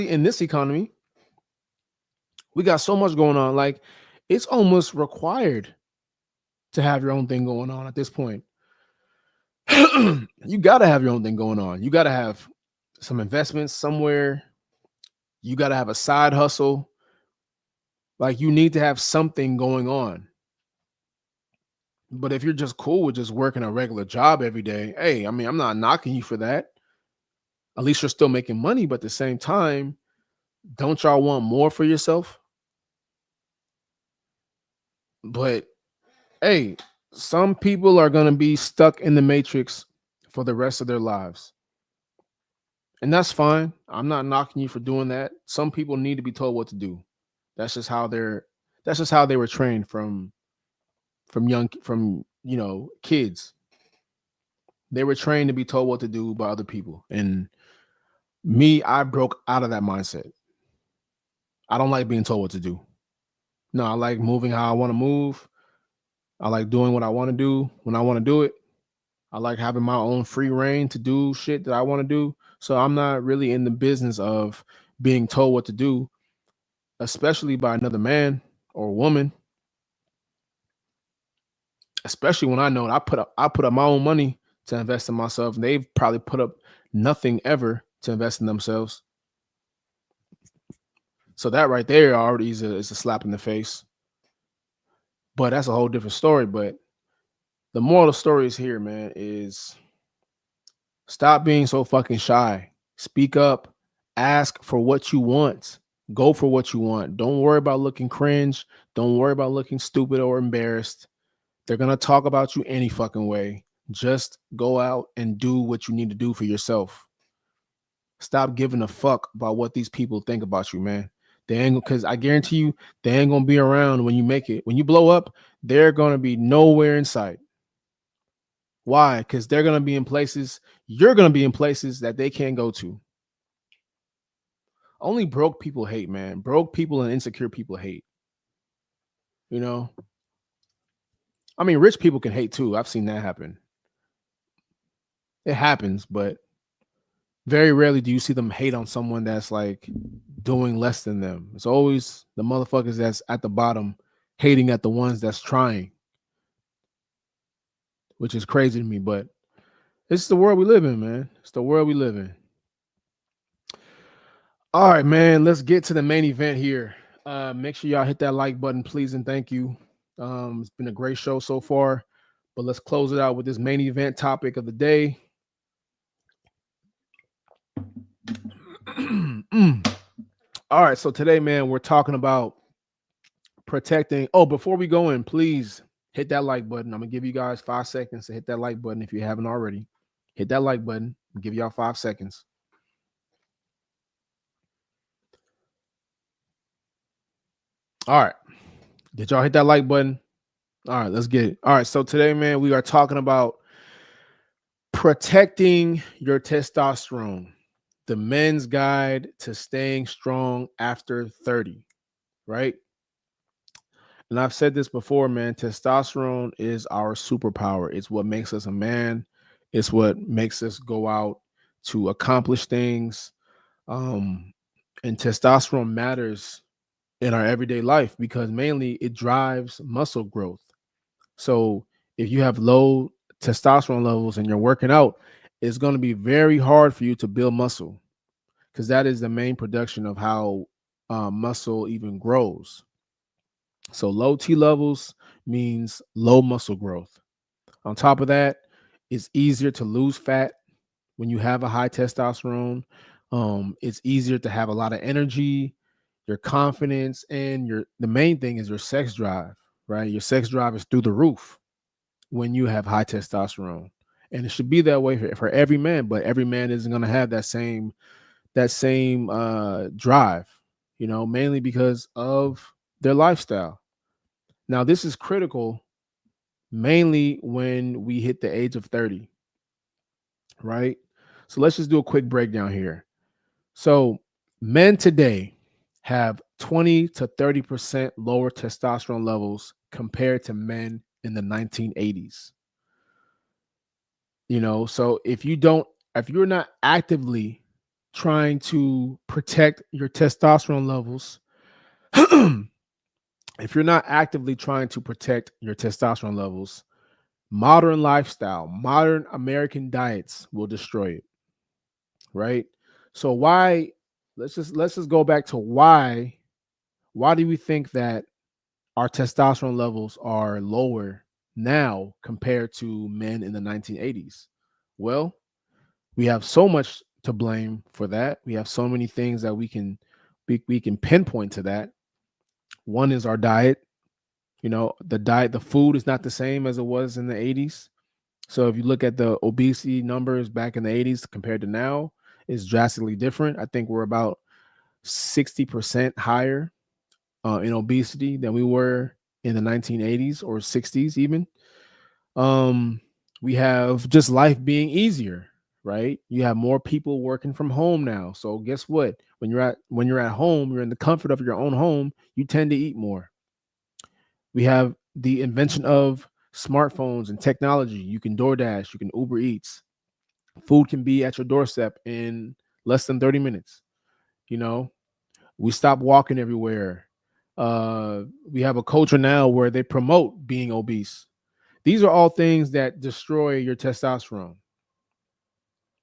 in this economy. We got so much going on. Like, it's almost required to have your own thing going on at this point. You got to have your own thing going on. You got to have some investments somewhere. You got to have a side hustle. Like, you need to have something going on. But if you're just cool with just working a regular job every day, hey, I mean, I'm not knocking you for that. At least you're still making money. But at the same time, don't y'all want more for yourself? But Hey, some people are gonna be stuck in the matrix for the rest of their lives. And that's fine. I'm not knocking you for doing that. Some people need to be told what to do. That's just how they're that's just how they were trained from kids. They were trained to be told what to do by other people. And me, I broke out of that mindset. I don't like being told what to do. No, I like moving how I want to move. I like doing what I want to do when I want to do it. I like having my own free reign to do shit that I want to do. So I'm not really in the business of being told what to do, especially by another man or woman, especially when I know I put up my own money to invest in myself. And they've probably put up nothing ever to invest in themselves. So that right there already is a slap in the face. But that's a whole different story. But the moral of the story is here, man, is stop being so fucking shy. Speak up. Ask for what you want. Go for what you want. Don't worry about looking cringe. Don't worry about looking stupid or embarrassed. They're going to talk about you any fucking way. Just go out and do what you need to do for yourself. Stop giving a fuck about what these people think about you, man. They ain't, because I guarantee you, they ain't going to be around when you make it. When you blow up, they're going to be nowhere in sight. Why? Because they're going to be in places, you're going to be in places that they can't go to. Only broke people hate, man. Broke people and insecure people hate. You know? I mean, rich people can hate too. I've seen that happen. It happens, but very rarely do you see them hate on someone that's like doing less than them. It's always the motherfuckers that's at the bottom hating at the ones that's trying, which is crazy to me, but it's the world we live in, man. It's the world we live in. All right, man, let's get to the main event here. Make sure y'all hit that like button, please, and thank you. It's been a great show so far, but let's close it out with this main event topic of the day. All right, so today, man, we're talking about protecting. Oh, before we go in, please hit that like button. I'm gonna give you guys 5 seconds to hit that like button if you haven't already. Hit that like button. I'll give y'all 5 seconds. All right. Did y'all hit that like button? All right, let's get it. All right, so today, man, we are talking about protecting your testosterone, the men's guide to staying strong after 30, right? And I've said this before, man, testosterone is our superpower. It's what makes us a man. It's what makes us go out to accomplish things. And testosterone matters in our everyday life because mainly it drives muscle growth. So if you have low testosterone levels and you're working out, it's going to be very hard for you to build muscle because that is the main production of how muscle even grows. So low T levels means low muscle growth. On top of that, it's easier to lose fat when you have a high testosterone. It's easier to have a lot of energy, your confidence, and the main thing is your sex drive, right? Your sex drive is through the roof when you have high testosterone. And it should be that way for every man, but every man isn't going to have that same drive, mainly because of their lifestyle. Now, this is critical mainly when we hit the age of 30, right? So let's just do a quick breakdown here. So men today have 20 to 30% lower testosterone levels compared to men in the 1980s. So if you're not actively trying to protect your testosterone levels, if you're not actively trying to protect your testosterone levels, modern lifestyle, modern American diets will destroy it. Right? So why let's just go back to why do we think that our testosterone levels are lower now compared to men in the 1980s? Well, we have so much to blame for that. We have so many things that we can pinpoint to that. One is our diet. The diet, the food is not the same as it was in the 80s. So if you look at the obesity numbers back in the 80s compared to now, it's drastically different. I think we're about 60% higher in obesity than we were in the 1980s or 60s even. Um, we have just life being easier, right? You have more people working from home now. So guess what? When you're at home, you're in the comfort of your own home, you tend to eat more. We have the invention of smartphones and technology. You can DoorDash, you can Uber Eats. Food can be at your doorstep in less than 30 minutes. You know, we stop walking everywhere. We have a culture now where they promote being obese. These are all things that destroy your testosterone.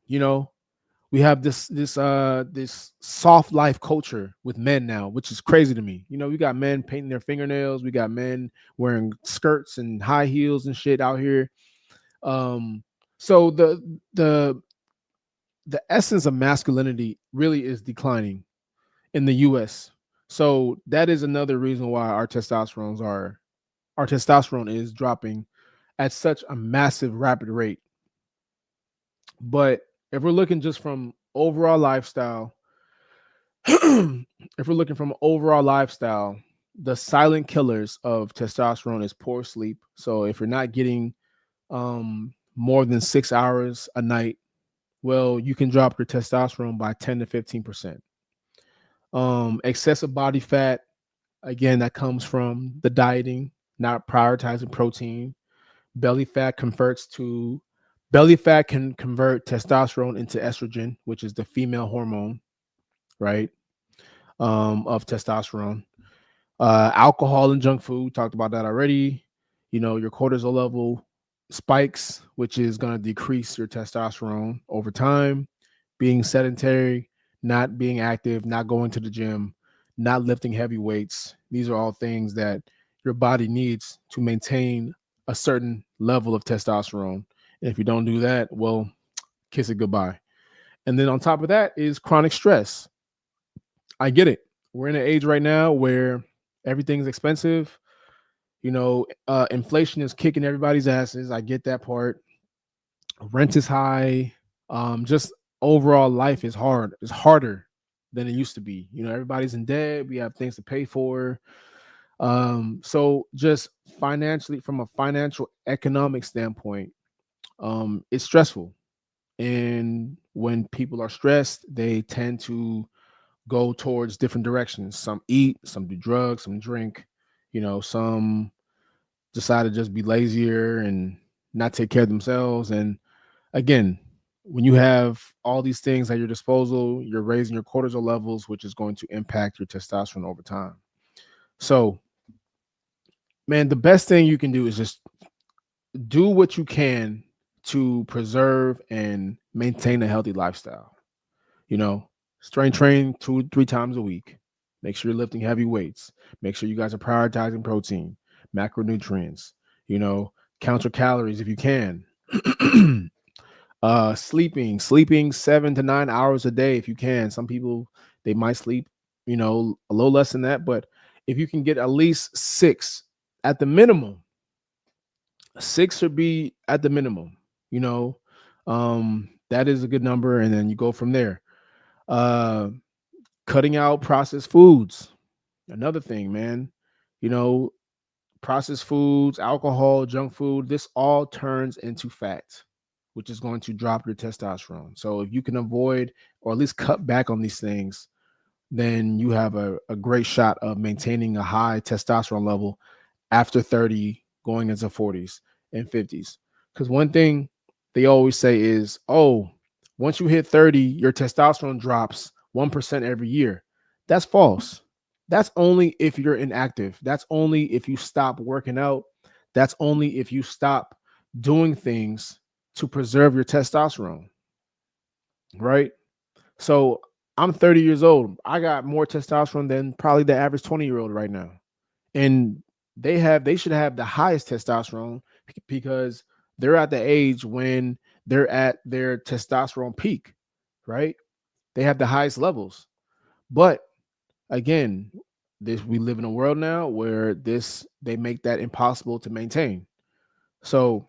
You know, we have this soft life culture with men now, which is crazy to me. We got men painting their fingernails, we got men wearing skirts and high heels and shit out here. So the essence of masculinity really is declining in the US. So that is another reason why our testosterone is dropping at such a massive rapid rate. But if we're looking just from overall lifestyle, if we're looking from overall lifestyle, the silent killers of testosterone is poor sleep. So if you're not getting more than 6 hours a night, well, you can drop your testosterone by 10 to 15%. Excessive body fat, again, that comes from the dieting, not prioritizing protein. Belly fat converts to Belly fat can convert testosterone into estrogen, which is the female hormone, right? Of testosterone. Alcohol and junk food, talked about that already. Your cortisol level spikes, which is going to decrease your testosterone over time. Being sedentary, not being active, not going to the gym, not lifting heavy weights. These are all things that your body needs to maintain a certain level of testosterone. And if you don't do that, well, kiss it goodbye. And then on top of that is chronic stress. I get it. We're in an age right now where everything's expensive. Inflation is kicking everybody's asses. I get that part. Rent is high. Just overall life is hard. It's harder than it used to be. Everybody's in debt. We have things to pay for. So just financially, from a financial economic standpoint, it's stressful. And when people are stressed, they tend to go towards different directions. Some eat, some do drugs, some drink, some decide to just be lazier and not take care of themselves. And again, when you have all these things at your disposal, you're raising your cortisol levels, which is going to impact your testosterone over time. So, man, the best thing you can do is just do what you can to preserve and maintain a healthy lifestyle. Strength train 2-3 times a week. Make sure you're lifting heavy weights. Make sure you guys are prioritizing protein, macronutrients, count your calories if you can. Sleeping 7 to 9 hours a day if you can. Some people, they might sleep, a little less than that, but if you can get at least 6 at the minimum, 6 should be at the minimum, that is a good number. And then you go from there. Cutting out processed foods, another thing, man. you know Processed foods, alcohol, junk food, this all turns into fat, which is going to drop your testosterone. So if you can avoid or at least cut back on these things, then you have a great shot of maintaining a high testosterone level after 30, going into 40s and 50s. Because one thing they always say is, oh, once you hit 30, your testosterone drops 1% every year. That's false. That's only if you're inactive. That's only if you stop working out. That's only if you stop doing things to preserve your testosterone, right? So I'm 30 years old. I got more testosterone than probably the average 20-year-old right now. And they should have the highest testosterone because they're at the age when they're at their testosterone peak, right? They have the highest levels. But again, this we live in a world now where they make that impossible to maintain. So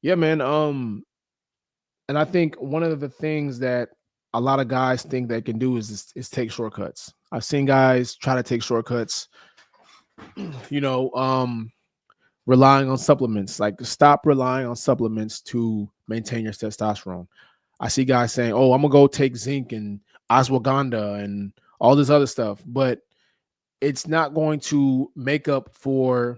yeah, man. And I think one of the things that a lot of guys think they can do is take shortcuts. I've seen guys try to take shortcuts, you know, relying on supplements. Like, stop relying on supplements to maintain your testosterone. I see guys saying, "Oh, I'm gonna go take zinc and ashwagandha and all this other stuff," but it's not going to make up for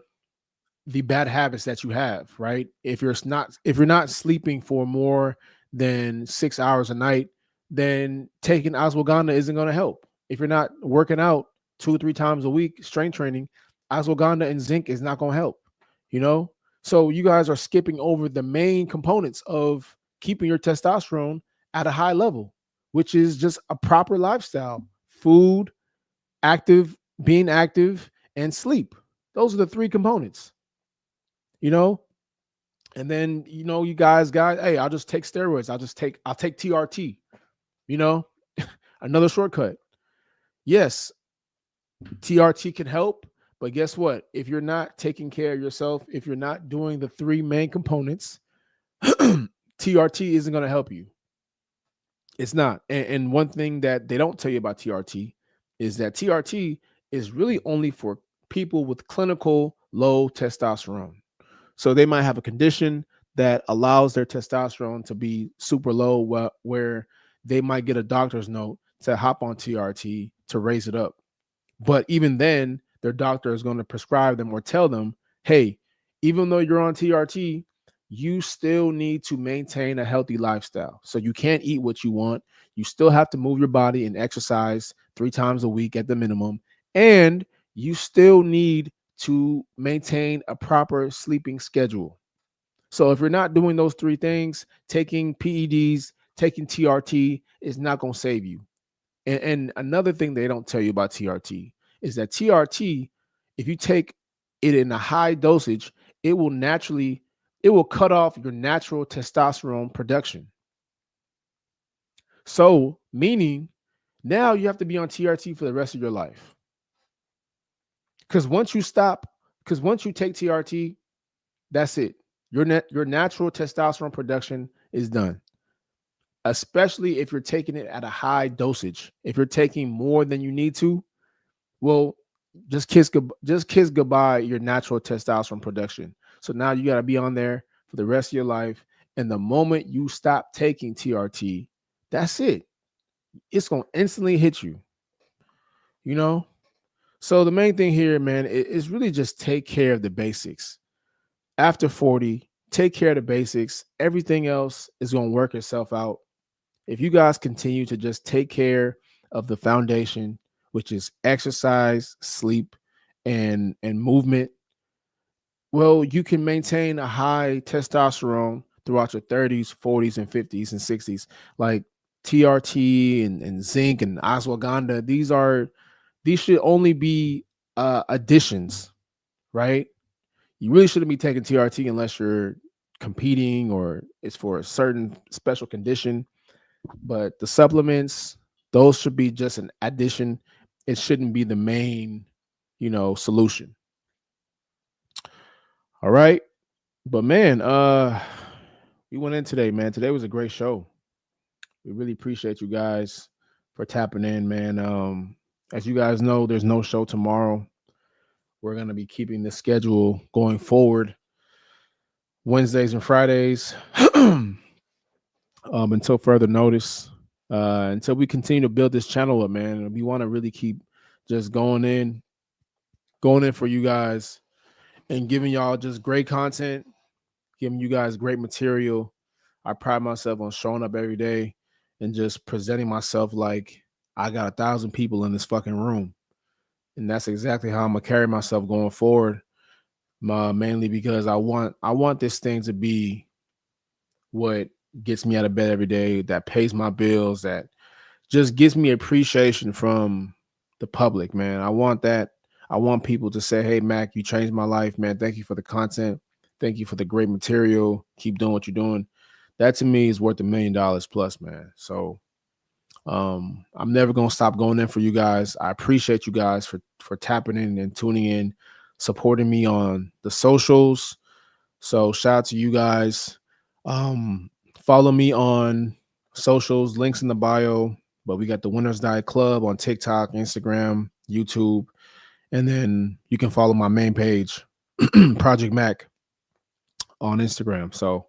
the bad habits that you have, right? If you're not sleeping for more than 6 hours a night, then taking ashwagandha isn't going to help. If you're not working out 2 or 3 times a week, strength training, ashwagandha and zinc is not going to help. You know, so you guys are skipping over the main components of keeping your testosterone at a high level, which is just a proper lifestyle: food, active, being active, and sleep. Those are the three components, you know. And then, you guys, hey, I'll just take steroids. I'll take TRT, you know, another shortcut. Yes, TRT can help, but guess what? If you're not taking care of yourself, if you're not doing the three main components, TRT isn't going to help you. It's not. And one thing that they don't tell you about TRT is that TRT is really only for people with clinical low testosterone. So they might have a condition that allows their testosterone to be super low, where they might get a doctor's note to hop on TRT to raise it up. But even then, their doctor is going to prescribe them or tell them, hey, even though you're on TRT, you still need to maintain a healthy lifestyle. So you can't eat what you want. You still have to move your body and exercise 3 times a week at the minimum. And you still need to maintain a proper sleeping schedule. So if you're not doing those three things, taking PEDs, taking TRT is not going to save you. And another thing they don't tell you about TRT is that TRT, if you take it in a high dosage, it will cut off your natural testosterone production. So, meaning now you have to be on TRT for the rest of your life. Because once you take TRT, that's it. Your natural testosterone production is done. Especially if you're taking it at a high dosage. If you're taking more than you need to, well, just kiss goodbye your natural testosterone production. So now you got to be on there for the rest of your life. And the moment you stop taking TRT, that's it. It's going to instantly hit you, you know? So the main thing here, man, is really just take care of the basics. After 40, take care of the basics. Everything else is going to work itself out. If you guys continue to just take care of the foundation, which is exercise, sleep, and movement, well, you can maintain a high testosterone throughout your 30s, 40s, and 50s and 60s. Like TRT and zinc and ashwagandha, these should only be additions, right? You really shouldn't be taking TRT unless you're competing or it's for a certain special condition. But the supplements, those should be just an addition. It shouldn't be the main, solution. All right. But man, we went in today, man. Today was a great show. We really appreciate you guys for tapping in, man. As you guys know, there's no show tomorrow. We're going to be keeping the schedule going forward, Wednesdays and Fridays, until further notice, until we continue to build this channel up, man. We want to really keep just going in for you guys and giving y'all just great content, giving you guys great material. I pride myself on showing up every day and just presenting myself like I got 1,000 people in this fucking room. And that's exactly how I'm gonna carry myself going forward. Mainly because I want this thing to be what gets me out of bed every day, that pays my bills, that just gives me appreciation from the public, man. I want that. I want people to say, hey, Mac, you changed my life, man. Thank you for the content. Thank you for the great material. Keep doing what you're doing. That to me is worth $1 million plus, man. So I'm never gonna stop going in for you guys. I appreciate you guys for tapping in and tuning in, supporting me on the socials. So shout out to you guys. Follow me on socials, links in the bio. But we got the Winners Diet Club on TikTok, Instagram, YouTube, and then you can follow my main page, Project Mac, on Instagram. So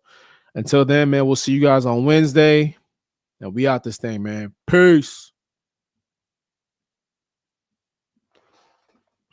until then, man, we'll see you guys on Wednesday. And we out this thing, man. Peace.